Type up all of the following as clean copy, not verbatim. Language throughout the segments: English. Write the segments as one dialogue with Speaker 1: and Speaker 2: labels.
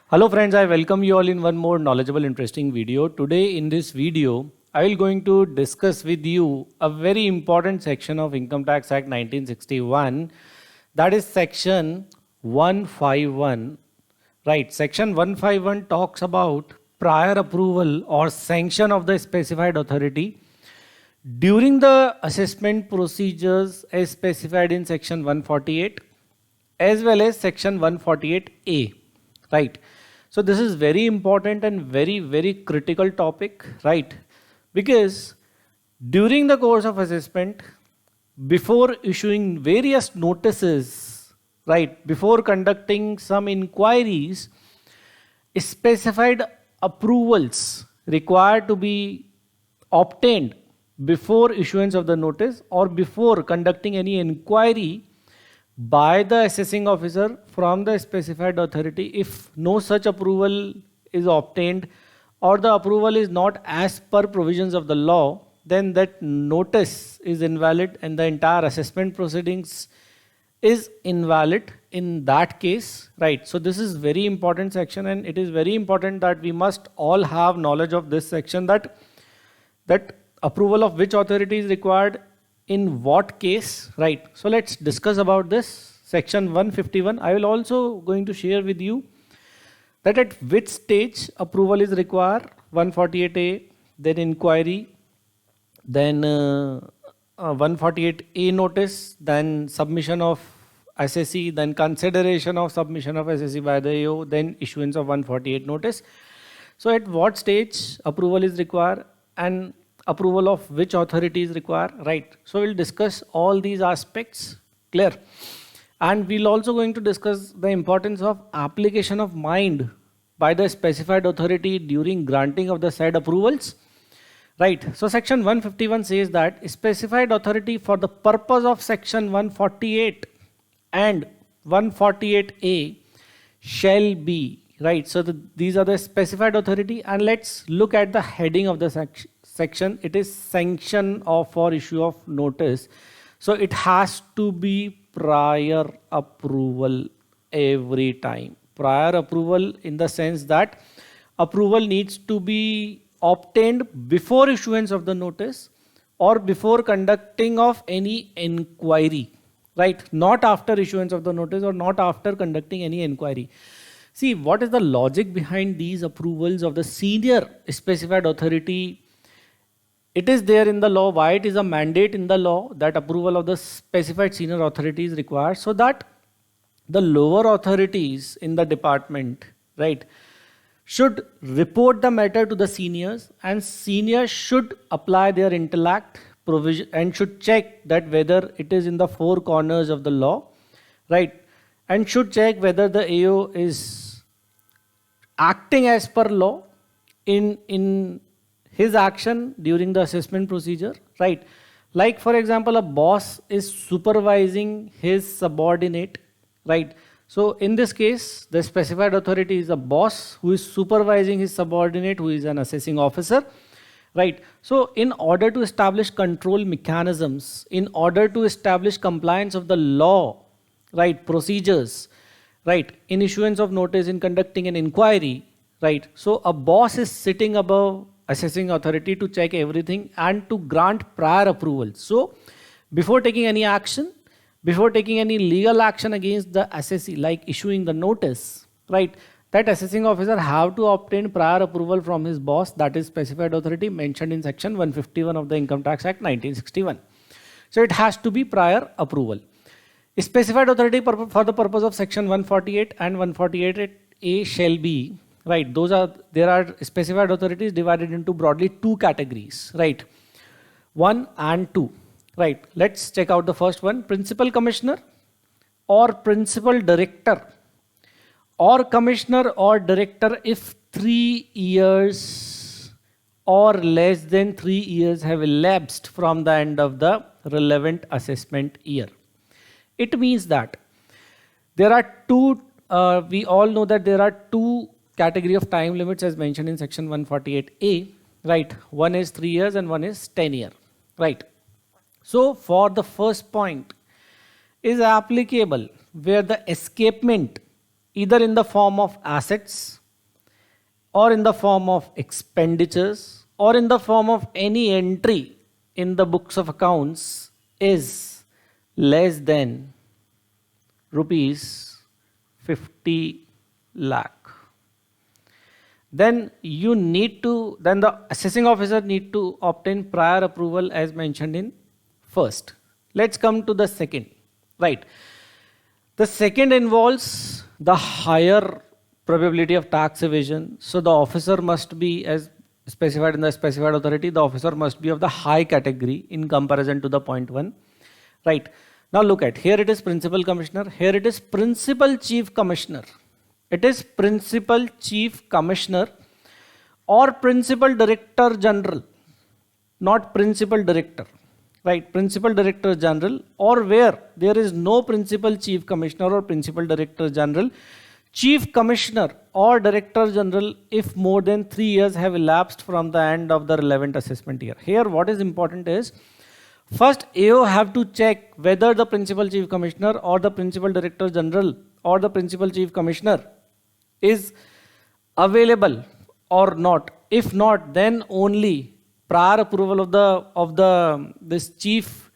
Speaker 1: Hello friends, I welcome you all in one more knowledgeable interesting video. Today in this video, I will going to discuss with you a very important section of Income Tax Act 1961, that is section 151. Right, section 151 talks about prior approval or sanction of the specified authority during the assessment procedures as specified in section 148 as well as section 148A. Right. So this is very important and very critical topic, right? Because during the course of assessment, before issuing various notices, right, before conducting some inquiries, specified approvals required to be obtained before issuance of the notice or before conducting any inquiry by the assessing officer from the specified authority. If no such approval is obtained or the approval is not as per provisions of the law, then that notice is invalid and the entire assessment proceedings is invalid in that case, right? So this is very important section, and it is very important that we must all have knowledge of this section, that approval of which authority is required in what case, right? So let's discuss about this section 151. I will also going to share with you that at which stage approval is required: 148A, then inquiry, then 148A notice, then submission of assessee, then consideration of submission of assessee by the AO, then issuance of 148 notice. So at what stage approval is required and approval of which authority is required, right? So we'll discuss all these aspects, clear? And we'll also going to discuss the importance of application of mind by the specified authority during granting of the said approvals, right? So section 151 says that specified authority for the purpose of section 148 and 148A shall be, right? So these are the specified authority, and let's look at the heading of the section. It is sanction of for issue of notice. So it has to be prior approval every time. Prior approval in the sense that approval needs to be obtained before issuance of the notice or before conducting of any inquiry, right? Not after issuance of the notice or not after conducting any inquiry. See, what is the logic behind these approvals of the senior specified authority? It is there in the law. Why it is a mandate in the law that approval of the specified senior authority is required, so that the lower authorities in the department, right, should report the matter to the seniors, and seniors should apply their intellect provision and should check that whether it is in the four corners of the law, right, and should check whether the AO is acting as per law in his action during the assessment procedure, right? Like for example, a boss is supervising his subordinate, right? So in this case, the specified authority is a boss who is supervising his subordinate, who is an assessing officer, right? So in order to establish control mechanisms, in order to establish compliance of the law, right, procedures, right, in issuance of notice, in conducting an inquiry, right? So a boss is sitting above assessing authority to check everything and to grant prior approval. So before taking any action, before taking any legal action against the assessee, like issuing the notice, right, that assessing officer have to obtain prior approval from his boss, that is specified authority mentioned in section 151 of the Income Tax Act 1961. So it has to be prior approval. Specified authority for the purpose of section 148 and 148A shall be, right, there are specified authorities divided into broadly two categories, right? 1 and 2, right? Let's check out the first one: principal commissioner or principal director, or commissioner or director if 3 years or less than 3 years have elapsed from the end of the relevant assessment year. It means that there are two, we all know that there are two category of time limits as mentioned in section 148A, right? One is 3 years and one is 10 years, right? So for the first point is applicable where the escapement either in the form of assets or in the form of expenditures or in the form of any entry in the books of accounts is less than rupees 50 lakh, then the assessing officer need to obtain prior approval as mentioned in first. Let's come to the second. Right. The second involves the higher probability of tax evasion. So the officer must be, as specified in the specified authority, the officer must be of the high category in comparison to the point one. Right. Now look at, here it is principal commissioner, here it is principal chief commissioner. It is principal chief commissioner or principal director general, not principal director. Right, principal director general, or where there is no principal chief commissioner or principal director general, chief commissioner or director general if more than 3 years have elapsed from the end of the relevant assessment year. Here what is important is, first AO have to check whether the principal chief commissioner or the principal director general or the principal chief commissioner is available or not. If not, then only prior approval of this chief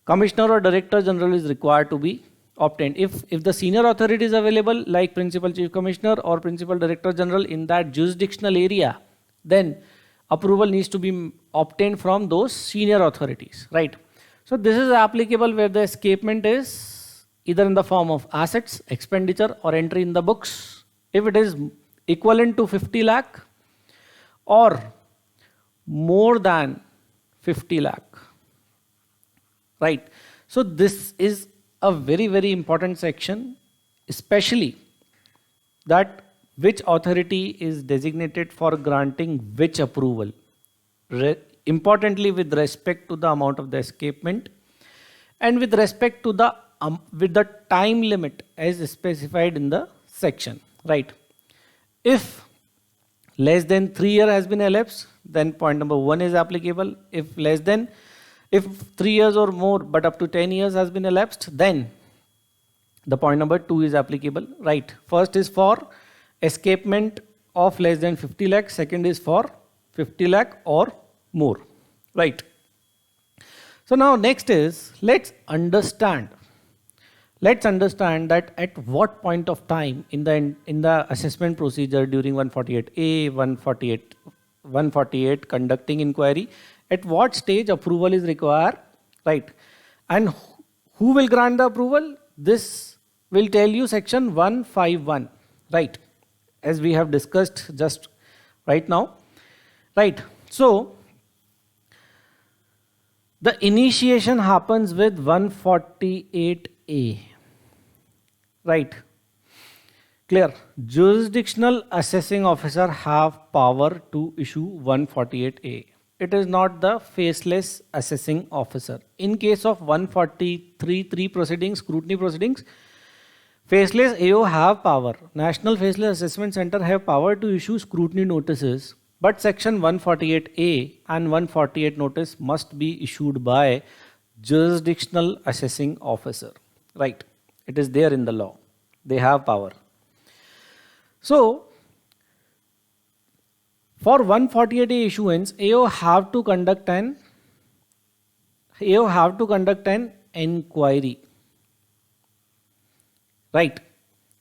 Speaker 1: commissioner or director general is required to be obtained. If the senior authority is available, like principal chief commissioner or principal director general in that jurisdictional area, then approval needs to be obtained from those senior authorities, right? So this is applicable where the escapement is either in the form of assets, expenditure or entry in the books, if it is equivalent to 50 lakh or more than 50 lakh, right? So this is a very, very important section, especially that which authority is designated for granting which approval. Importantly, with respect to the amount of the escapement and with respect to the with the time limit as specified in the section, right? If less than 3 years has been elapsed, then point number 1 is applicable. If 3 years or more but up to 10 years has been elapsed, then the point number 2 is applicable, right? First is for escapement of less than 50 lakh, second is for 50 lakh or more, right? So now next is, let's understand that at what point of time in the assessment procedure during 148A, 148 conducting inquiry, at what stage approval is required, right? And who will grant the approval? This will tell you section 151, right? As we have discussed just right now, right? So the initiation happens with 148A, right? Clear? Jurisdictional assessing officer have power to issue 148A. It is not the faceless assessing officer. In case of 143(3) proceedings, scrutiny proceedings, faceless AO have power. National Faceless Assessment Center have power to issue scrutiny notices, but section 148A and 148 notice must be issued by jurisdictional assessing officer, right? It is there in the law. They have power. So for 148A issuance, AO have to conduct an inquiry, right?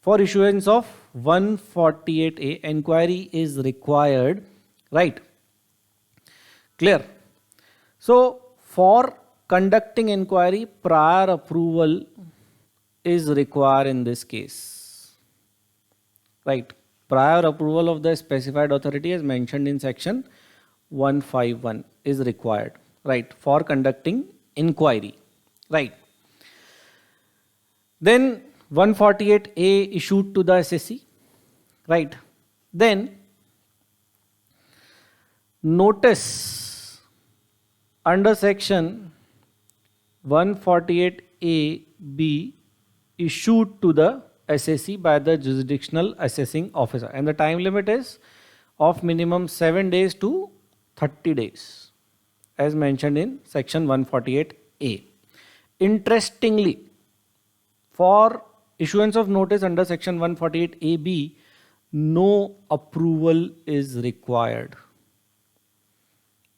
Speaker 1: For issuance of 148A, inquiry is required, right? Clear? So for conducting inquiry, prior approval is required in this case, right? Prior approval of the specified authority as mentioned in section 151 is required, right, for conducting inquiry, right? Then 148A issued to the SSC, right? Then notice under section 148A(b) issued to the SSC by the jurisdictional assessing officer, and the time limit is of minimum 7 days to 30 days as mentioned in section 148A. Interestingly, for issuance of notice under section 148AB, no approval is required.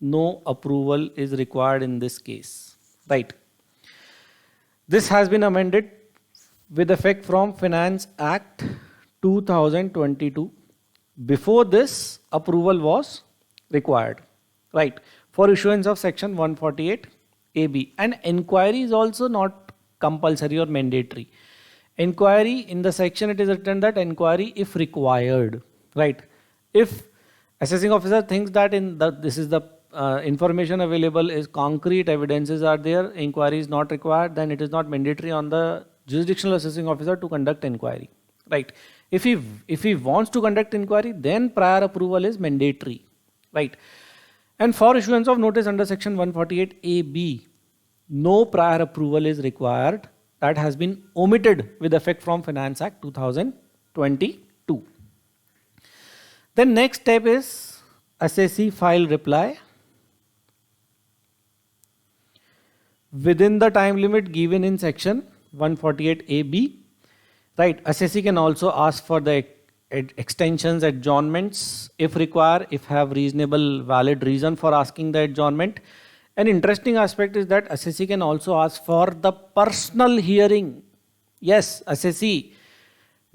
Speaker 1: No approval is required in this case, right? This has been amended with effect from Finance Act 2022. Before this, approval was required, right, for issuance of section 148AB. And inquiry is also not compulsory or mandatory. Inquiry, in the section it is written that inquiry if required, right? If assessing officer thinks that this is the information available is concrete, evidences are there, inquiry is not required, then it is not mandatory on the jurisdictional assessing officer to conduct inquiry, right? If he wants to conduct inquiry, then prior approval is mandatory, right? And for issuance of notice under section 148AB, no prior approval is required. That has been omitted with effect from Finance Act 2022. Then next step is assessee file reply within the time limit given in section 148AB. Right, assessee can also ask for the extensions, adjournments if required, if have reasonable valid reason for asking the adjournment. An interesting aspect is that assessee can also ask for the personal hearing. Yes, assessee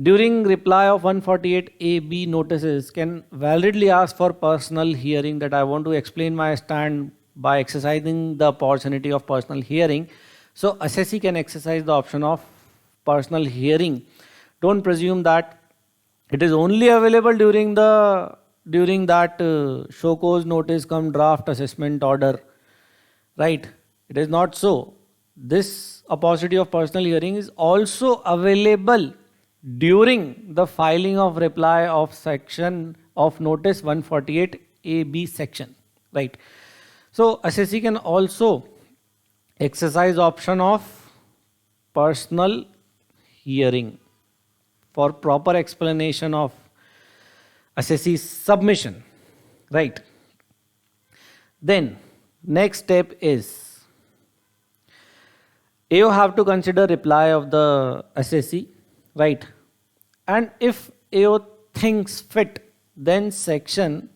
Speaker 1: during reply of 148AB notices can validly ask for personal hearing, that I want to explain my stand by exercising the opportunity of personal hearing. So assessee can exercise the option of personal hearing. Don't presume that it is only available during that show cause notice cum draft assessment order, right? It is not so. This opportunity of personal hearing is also available during the filing of reply of section of notice 148AB section, right? So assessee can also exercise option of personal hearing for proper explanation of assessee's submission, right? Then next step is AO have to consider reply of the assessee, right? And if AO thinks fit, then section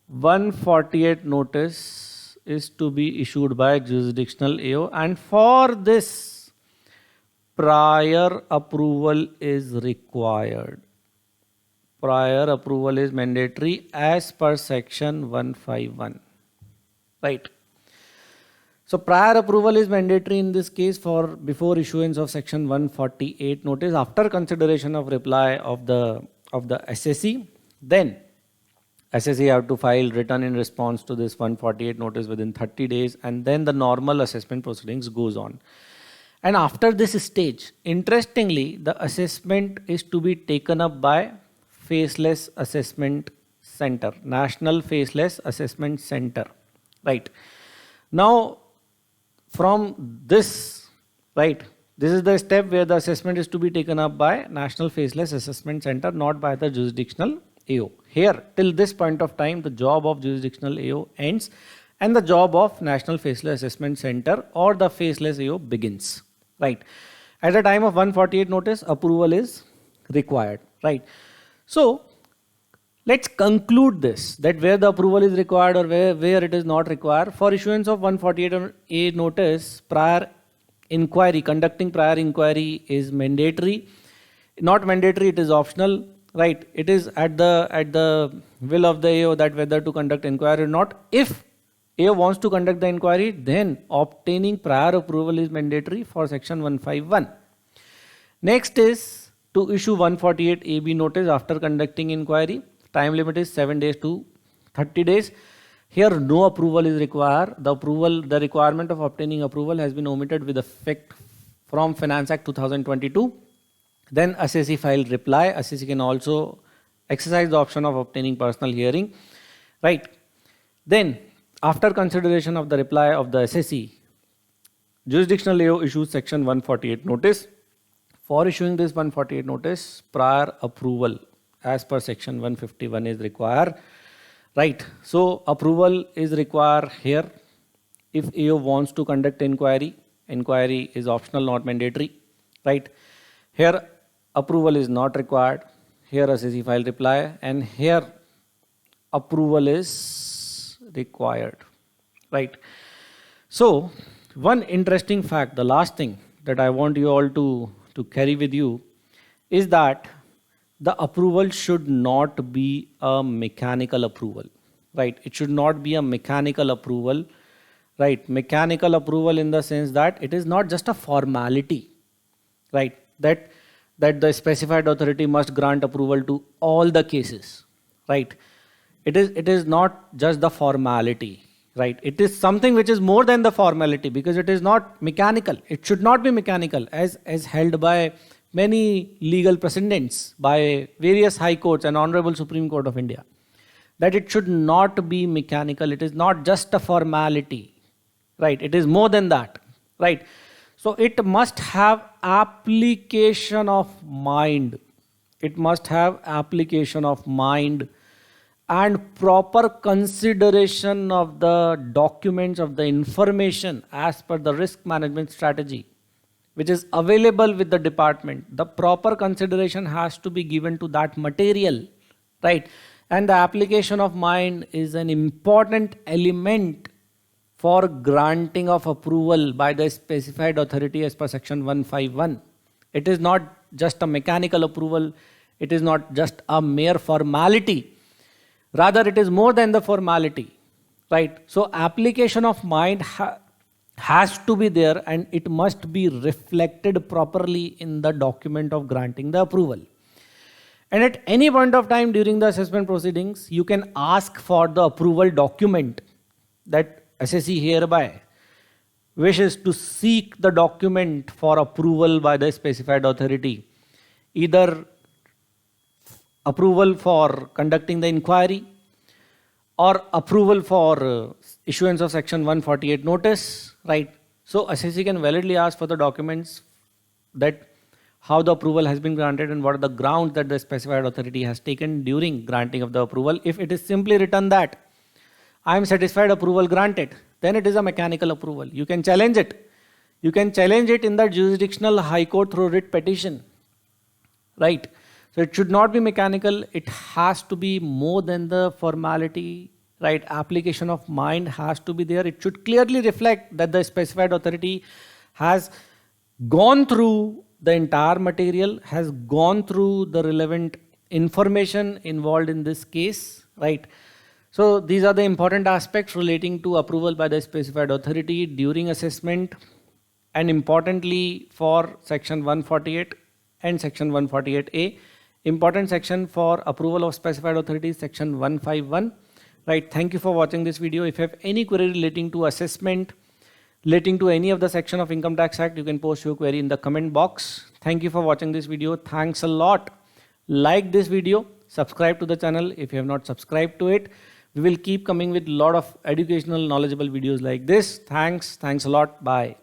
Speaker 1: 148 notice is to be issued by jurisdictional AO, and for this prior approval is required. Prior approval is mandatory as per section 151, right? So prior approval is mandatory in this case for before issuance of section 148 notice after consideration of reply of the assessee. Then assessee have to file written in response to this 148 notice within 30 days, and then the normal assessment proceedings goes on. And after this stage, interestingly, the assessment is to be taken up by Faceless Assessment Center, National Faceless Assessment Center, right? Now, from this, right, this is the step where the assessment is to be taken up by National Faceless Assessment Center, not by the jurisdictional AO. Here, till this point of time, the job of jurisdictional AO ends and the job of National Faceless Assessment Center or the Faceless AO begins, right? At the time of 148 notice, approval is required, right? So let's conclude this, that where the approval is required or where it is not required. For issuance of 148A notice, prior inquiry, conducting prior inquiry is mandatory. Not mandatory, it is optional, right? It is at the will of the AO that whether to conduct inquiry or not. If AO wants to conduct the inquiry, then obtaining prior approval is mandatory for section 151. Next is to issue 148AB notice after conducting inquiry. Time limit is 7 days to 30 days. Here no approval is required. The requirement of obtaining approval has been omitted with effect from Finance Act 2022. Then assessee file reply. Assessee can also exercise the option of obtaining personal hearing, right? Then after consideration of the reply of the assessee, jurisdictional AO issues section 148 notice. For issuing this 148 notice, prior approval as per section 151 is required, right? So approval is required here. If AO wants to conduct inquiry, inquiry is optional, not mandatory, right? Here approval is not required. Here assessee file reply, and here approval is required, right? So one interesting fact, the last thing that I want you all to carry with you is that the approval should not be a mechanical approval, right? It should not be a mechanical approval, right? Mechanical approval in the sense that it is not just a formality, right? That the specified authority must grant approval to all the cases, right? It is not just the formality, right? It is something which is more than the formality, because it is not mechanical. It should not be mechanical as held by many legal precedents by various high courts and Honorable Supreme Court of India, that it should not be mechanical. It is not just a formality, right? It is more than that, right? So it must have application of mind. It must have application of mind and proper consideration of the documents, of the information as per the risk management strategy which is available with the department. The proper consideration has to be given to that material, right? And the application of mind is an important element for granting of approval by the specified authority as per section 151. It is not just a mechanical approval. It is not just a mere formality. Rather, it is more than the formality, right? So application of mind has to be there, and it must be reflected properly in the document of granting the approval. And at any point of time during the assessment proceedings, you can ask for the approval document, that assessee hereby wishes to seek the document for approval by the specified authority, either approval for conducting the inquiry or approval for issuance of section 148 notice, right? So assessee can validly ask for the documents, that how the approval has been granted and what are the grounds that the specified authority has taken during granting of the approval. If it is simply written that I am satisfied, approval granted, then it is a mechanical approval. You can challenge it. You can challenge it in the jurisdictional high court through writ petition, right? So it should not be mechanical. It has to be more than the formality, right? Application of mind has to be there. It should clearly reflect that the specified authority has gone through the entire material, has gone through the relevant information involved in this case, right? So these are the important aspects relating to approval by the specified authority during assessment, and importantly for section 148 and section 148A. Important section for approval of specified authority is section 151, right? Thank you for watching this video. If you have any query relating to assessment, relating to any of the section of Income Tax Act, you can post your query in the comment box. Thank you for watching this video. Thanks a lot. Like this video, subscribe to the channel if you have not subscribed to it. We will keep coming with a lot of educational, knowledgeable videos like this. Thanks a lot. Bye.